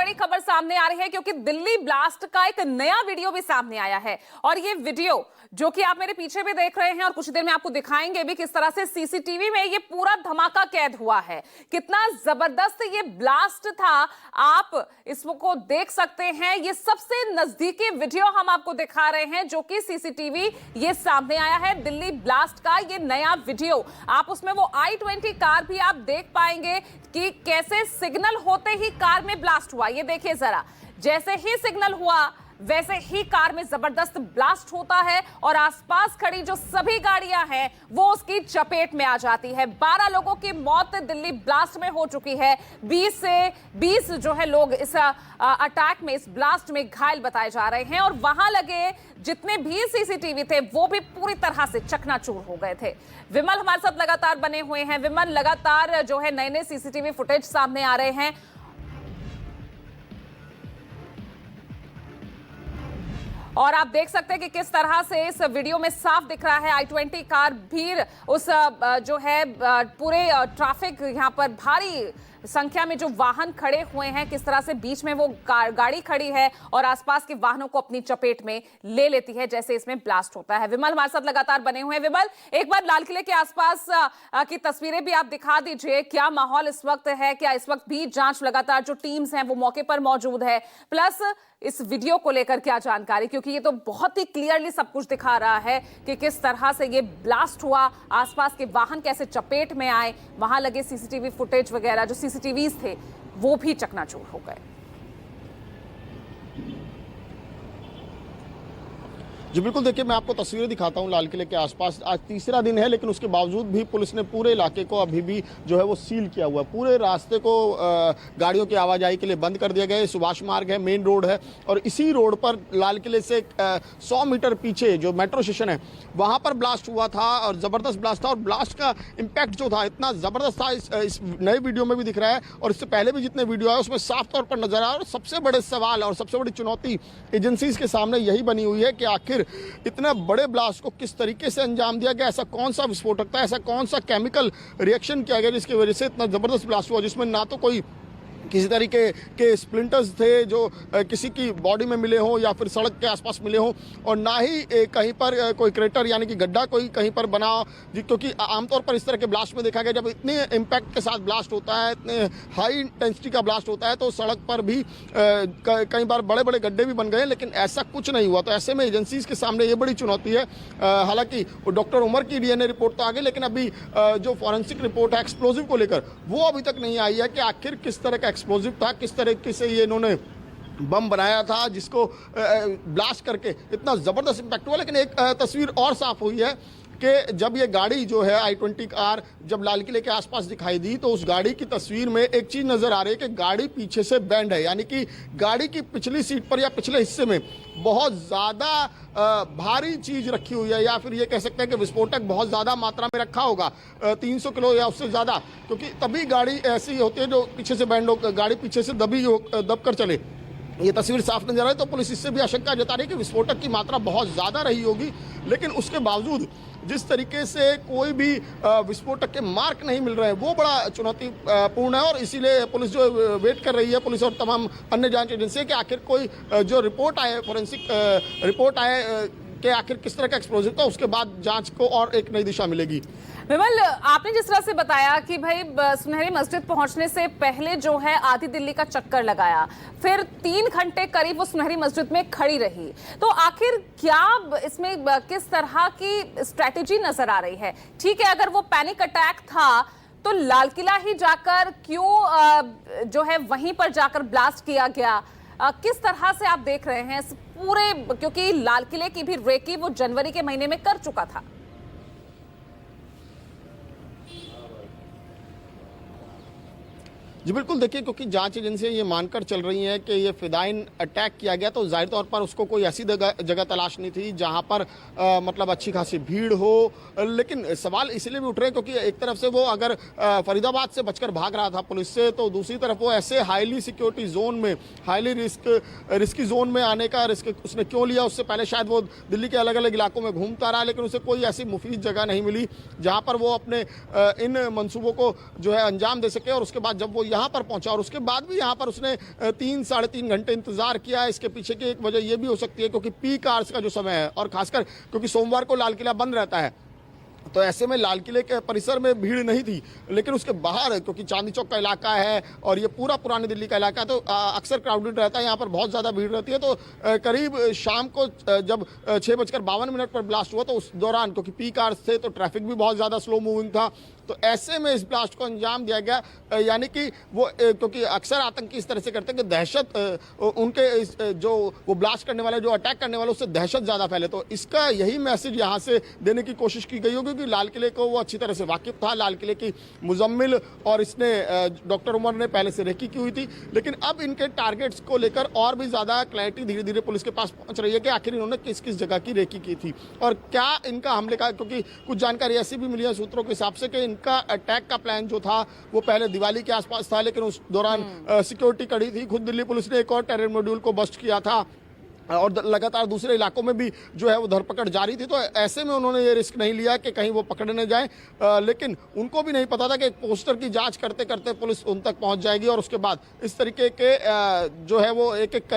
बड़ी खबर सामने आ रही है क्योंकि दिल्ली ब्लास्ट का एक नया वीडियो भी सामने आया है और ये वीडियो जो कि आप मेरे पीछे भी देख रहे हैं और कुछ देर में आपको दिखाएंगे भी किस तरह से सीसीटीवी में ये पूरा धमाका कैद हुआ है। कितना जबरदस्त ये ब्लास्ट था, आप इसको देख सकते हैं। ये सबसे नजदीकी वीडियो हम आपको दिखा रहे हैं जो कि सीसीटीवी ये सामने आया है दिल्ली ब्लास्ट का ये नया वीडियो। आप उसमें वो i20 कार भी आप देख पाएंगे कि कैसे सिग्नल होते ही कार में ब्लास्ट हुआ। ये देखिए जरा, जैसे ही सिग्नल हुआ वैसे ही कार में जबरदस्त ब्लास्ट होता है और आसपास खड़ी जो सभी गाड़ियां हैं वो उसकी चपेट में आ जाती है। 12 लोगों की मौत दिल्ली ब्लास्ट में हो चुकी है। 20 जो है लोग इस अटैक में, इस ब्लास्ट में घायल बताए जा रहे हैं और वहां लगे जितने भी सीसीटीवी थे वो भी पूरी तरह से चकनाचूर हो गए थे। विमल हमारे साथ लगातार बने हुए हैं। विमल, लगातार जो है नए नए सीसीटीवी फुटेज सामने आ रहे हैं और आप देख सकते हैं कि किस तरह से इस वीडियो में साफ दिख रहा है i20 कार भीड़ उस जो है पूरे ट्रैफिक, यहां पर भारी संख्या में जो वाहन खड़े हुए हैं किस तरह से बीच में वो गाड़ी खड़ी है और आसपास के वाहनों को अपनी चपेट में ले लेती है जैसे इसमें ब्लास्ट होता है। विमल हमारे साथ लगातार बने हुए हैं। विमल, एक बार लाल किले के आसपास की तस्वीरें भी आप दिखा दीजिए। क्या माहौल इस वक्त है? क्या इस वक्त भी जांच लगातार जो टीम्स हैं वो मौके पर मौजूद है? प्लस इस वीडियो को लेकर क्या जानकारी, क्योंकि ये तो बहुत ही क्लियरली सब कुछ दिखा रहा है कि किस तरह से ये ब्लास्ट हुआ, आसपास के वाहन कैसे चपेट में आए, वहां लगे सीसीटीवी फुटेज वगैरह जो सीसीटीवीज थे वो भी चकनाचूर हो गए। जी बिल्कुल, देखिए मैं आपको तस्वीरें दिखाता हूं लाल किले के आसपास। आज तीसरा दिन है लेकिन उसके बावजूद भी पुलिस ने पूरे इलाके को अभी भी जो है वो सील किया हुआ है। पूरे रास्ते को गाड़ियों की आवाजाही के लिए बंद कर दिया गया है। सुभाष मार्ग है, मेन रोड है और इसी रोड पर लाल किले से 100 मीटर पीछे जो मेट्रो स्टेशन है वहां पर ब्लास्ट हुआ था और जबरदस्त ब्लास्ट था। और ब्लास्ट का इम्पैक्ट जो था इतना जबरदस्त था, इस नए वीडियो में भी दिख रहा है और इससे पहले भी जितने वीडियो आए उसमें साफ तौर पर नजर आया। और सबसे बड़े सवाल और सबसे बड़ी चुनौती एजेंसीज के सामने यही बनी हुई है कि आखिर इतने बड़े ब्लास्ट को किस तरीके से अंजाम दिया गया। ऐसा कौन सा विस्फोटक था, ऐसा कौन सा केमिकल रिएक्शन किया गया जिसकी वजह से इतना जबरदस्त ब्लास्ट हुआ, जिसमें ना तो कोई किसी तरीके के स्प्लिंटर्स थे जो किसी की बॉडी में मिले हों या फिर सड़क के आसपास मिले हों और ना ही कहीं पर कोई क्रेटर यानी कि गड्ढा कोई कहीं पर बना, क्योंकि आमतौर पर इस तरह के ब्लास्ट में देखा गया जब इतने इम्पैक्ट के साथ ब्लास्ट होता है, इतने हाई इंटेंसिटी का ब्लास्ट होता है तो सड़क पर भी कई बार बड़े बड़े गड्ढे भी बन गए, लेकिन ऐसा कुछ नहीं हुआ। तो ऐसे में एजेंसीज के सामने ये बड़ी चुनौती है। हालांकि डॉक्टर उमर की डीएनए रिपोर्ट तो आ गई लेकिन अभी जो फॉरेंसिक रिपोर्ट है एक्सप्लोजिव को लेकर वो अभी तक नहीं आई है कि आखिर किस तरह का एक्सप्लोजिव था, किस तरीके से ये इन्होंने बम बनाया था जिसको ब्लास्ट करके इतना जबरदस्त इम्पैक्ट हुआ। लेकिन एक तस्वीर और साफ हुई है कि जब ये गाड़ी जो है i20 कार जब लाल किले के आसपास दिखाई दी तो उस गाड़ी की तस्वीर में एक चीज नजर आ रही है कि गाड़ी पीछे से बैंड है, यानी कि गाड़ी की पिछली सीट पर या पिछले हिस्से में बहुत ज्यादा भारी चीज रखी हुई है या फिर ये कह सकते हैं कि विस्फोटक बहुत ज्यादा मात्रा में रखा होगा, 300 किलो या उससे ज्यादा, क्योंकि तभी गाड़ी ऐसी होती है जो पीछे से बैंड हो, गाड़ी पीछे से दब कर चले। ये तस्वीर साफ नजर आई तो पुलिस इससे भी आशंका जता रही है कि विस्फोटक की मात्रा बहुत ज्यादा रही होगी, लेकिन उसके बावजूद जिस तरीके से कोई भी विस्फोटक के मार्क नहीं मिल रहे हैं वो बड़ा चुनौतीपूर्ण है। और इसीलिए पुलिस जो वेट कर रही है, पुलिस और तमाम अन्य जांच एजेंसी कि आखिर कोई जो रिपोर्ट आए, फॉरेंसिक रिपोर्ट आए कि आखिर किस तरह का एक्सप्लोजिव था, उसके बाद जांच को और एक नई दिशा मिलेगी। विमल, आपने जिस तरह से बताया कि भाई सुनहरी मस्जिद पहुंचने से पहले जो है आधी दिल्ली का चक्कर लगाया, फिर 3 घंटे करीब वो सुनहरी मस्जिद में खड़ी रही, तो आखिर क्या इसमें किस तरह की स्ट्रैटेजी नजर आ रही है? ठीक है, अगर वो पैनिक अटैक था तो लाल किला ही जाकर क्यों जो है वहीं पर जाकर ब्लास्ट किया गया? किस तरह से आप देख रहे हैं इस पूरे, क्योंकि लाल किले की भी रेकी वो जनवरी के महीने में कर चुका था। जी बिल्कुल, देखिए क्योंकि जांच एजेंसियां ये मानकर चल रही हैं कि ये फिदाइन अटैक किया गया तो जाहिर तौर पर उसको कोई ऐसी जगह तलाश नहीं थी जहां पर मतलब अच्छी खासी भीड़ हो। लेकिन सवाल इसलिए भी उठ रहे हैं क्योंकि एक तरफ से वो अगर फरीदाबाद से बचकर भाग रहा था पुलिस से, तो दूसरी तरफ वो ऐसे हाईली सिक्योरिटी जोन में, हाईली रिस्की जोन में आने का रिस्क उसने क्यों लिया? उससे पहले शायद वो दिल्ली के अलग अलग इलाकों में घूमता रहा लेकिन उसे कोई ऐसी मुफीद जगह नहीं मिली जहाँ पर वो अपने इन मंसूबों को जो है अंजाम दे सके। और उसके बाद जब वो यहाँ पर पहुंचा और उसके बाद भी यहाँ पर उसने 3-3.5 घंटे इंतजार किया। इसके पीछे की एक वजह यह भी हो सकती है क्योंकि पीक आवर्स का जो समय है और खासकर क्योंकि सोमवार को लाल किला बंद रहता है, तो ऐसे में लाल किले के परिसर में भीड़ नहीं थी, लेकिन उसके बाहर क्योंकि चांदनी चौक का इलाका है और ये पूरा पुरानी दिल्ली का इलाका है, तो अक्सर क्राउडेड रहता है, यहाँ पर बहुत ज़्यादा भीड़ रहती है। तो करीब शाम को जब 6:52 पर ब्लास्ट हुआ तो उस दौरान क्योंकि पीक आवर्स थे तो ट्रैफिक भी बहुत ज़्यादा स्लो मूविंग था, तो ऐसे में इस ब्लास्ट को अंजाम दिया गया। यानी कि वो क्योंकि अक्सर आतंकी इस तरह से करते हैं कि दहशत उनके जो वो ब्लास्ट करने वाले, जो अटैक करने वाले, उससे दहशत ज़्यादा फैले। तो इसका यही मैसेज यहाँ से देने की कोशिश की गई होगी क्योंकि लाल किले को वो अच्छी तरह से वाकिफ था। लाल किले की मुजम्मिल और इसने डॉक्टर उमर ने पहले से रेकी की हुई थी, लेकिन अब इनके टारगेट्स को लेकर और भी ज़्यादा क्लैरिटी धीरे धीरे पुलिस के पास पहुँच रही है कि आखिर इन्होंने किस किस जगह की रेकी की थी और क्या इनका हमले का, क्योंकि कुछ जानकारी ऐसी भी मिली है सूत्रों के हिसाब से कि इनका अटैक का प्लान जो था वो पहले दिवाली के आसपास था, लेकिन उस दौरान सिक्योरिटी कड़ी थी। खुद दिल्ली पुलिस ने एक और टेरर मॉड्यूल को बस्ट किया था और लगातार दूसरे इलाकों में भी जो है वो धरपकड़ जारी थी। तो ऐसे में उन्होंने ये रिस्क नहीं लिया कि कहीं वो पकड़े न जाए, लेकिन उनको भी नहीं पता था कि एक पोस्टर की जांच करते करते पुलिस उन तक पहुंच जाएगी और उसके बाद इस तरीके के जो है वो एक एक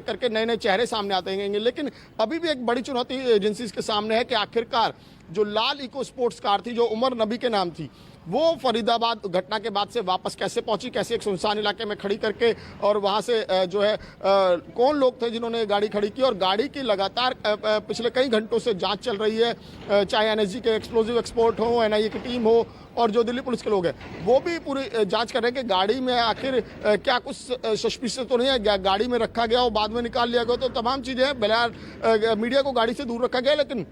करके नए नए चेहरे सामने आते रहेंगे। लेकिन अभी भी एक बड़ी चुनौती एजेंसीज के सामने है कि आखिरकार जो लाल इको स्पोर्ट्स कार थी जो उमर नबी के नाम थी, वो फरीदाबाद घटना के बाद से वापस कैसे पहुंची, कैसे एक सुनसान इलाके में खड़ी करके, और वहां से जो है कौन लोग थे जिन्होंने गाड़ी खड़ी की, और गाड़ी की लगातार पिछले कई घंटों से जांच चल रही है। चाहे एनएसजी के एक्सप्लोजिव एक्सपर्ट हो, एनआईए की टीम हो और जो दिल्ली पुलिस के लोग हैं वो भी पूरी जांच कर रहे हैं कि गाड़ी में आखिर क्या कुछ सस्पिशियस तो नहीं है, गाड़ी में रखा गया और बाद में निकाल लिया गया, तो तमाम चीज़ें बगैर मीडिया को गाड़ी से दूर रखा गया। लेकिन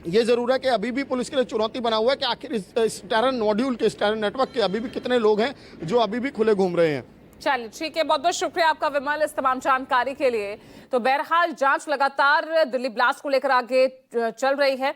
ये जरूर है कि अभी भी पुलिस के लिए चुनौती बना हुआ है कि आखिर इस टेरर मॉड्यूल के, इस टेरर नेटवर्क के अभी भी कितने लोग हैं जो अभी भी खुले घूम रहे हैं। चलिए ठीक है, बहुत बहुत शुक्रिया आपका विमल इस तमाम जानकारी के लिए। तो बहरहाल जांच लगातार दिल्ली ब्लास्ट को लेकर आगे चल रही है।